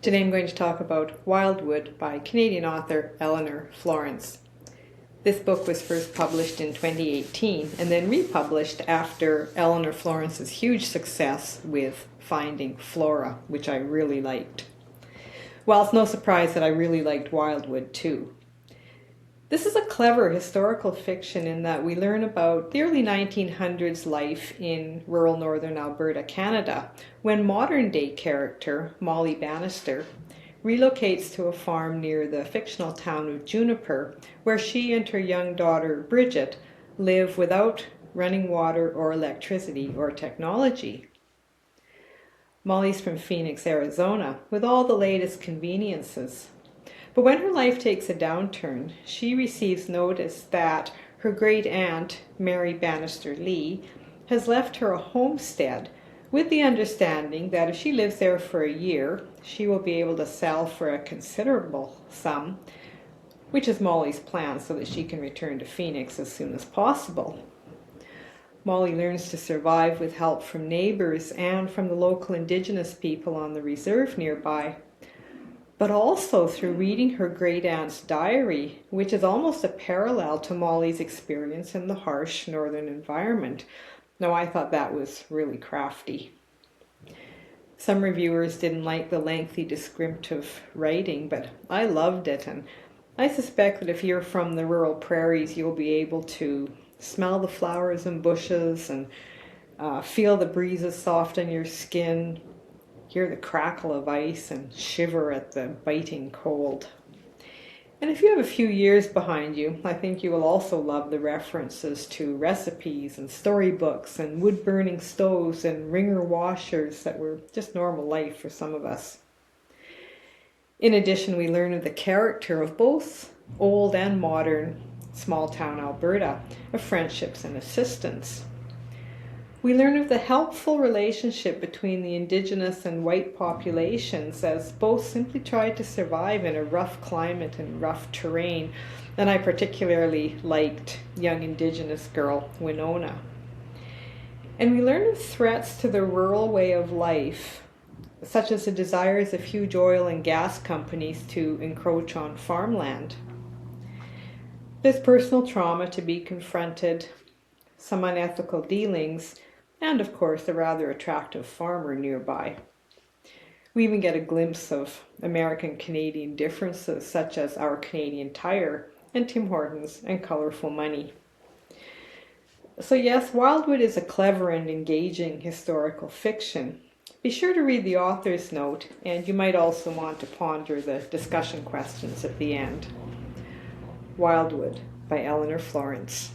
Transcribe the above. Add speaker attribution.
Speaker 1: Today I'm going to talk about Wildwood by Canadian author Elinor Florence. This book was first published in 2018 and then republished after Elinor Florence's huge success with Finding Flora, which I really liked. Well, it's no surprise that I really liked Wildwood too. This is a clever historical fiction in that we learn about the early 1900s life in rural northern Alberta, Canada, when modern-day character Molly Bannister relocates to a farm near the fictional town of Juniper, where she and her young daughter Bridget live without running water or electricity or technology. Molly's from Phoenix, Arizona, with all the latest conveniences. But when her life takes a downturn, she receives notice that her great-aunt, Mary Bannister Lee, has left her a homestead with the understanding that if she lives there for a year, she will be able to sell for a considerable sum, which is Molly's plan so that she can return to Phoenix as soon as possible. Molly learns to survive with help from neighbors and from the local Indigenous people on the reserve nearby, but also through reading her great-aunt's diary, which is almost a parallel to Molly's experience in the harsh northern environment. Now, I thought that was really crafty. Some reviewers didn't like the lengthy descriptive writing, but I loved it, and I suspect that if you're from the rural prairies, you'll be able to smell the flowers and bushes and feel the breezes soften your skin, hear the crackle of ice, and shiver at the biting cold. And if you have a few years behind you, I think you will also love the references to recipes and storybooks and wood-burning stoves and wringer washers that were just normal life for some of us. In addition, we learn of the character of both old and modern small-town Alberta, of friendships and assistance. We learn of the helpful relationship between the Indigenous and white populations as both simply tried to survive in a rough climate and rough terrain, and I particularly liked young Indigenous girl Winona. And we learn of threats to the rural way of life, such as the desires of huge oil and gas companies to encroach on farmland. There's personal trauma to be confronted, some unethical dealings, and of course a rather attractive farmer nearby. We even get a glimpse of American-Canadian differences such as our Canadian Tire and Tim Hortons and colorful money. So yes, Wildwood is a clever and engaging historical fiction. Be sure to read the author's note, and you might also want to ponder the discussion questions at the end. Wildwood by Elinor Florence.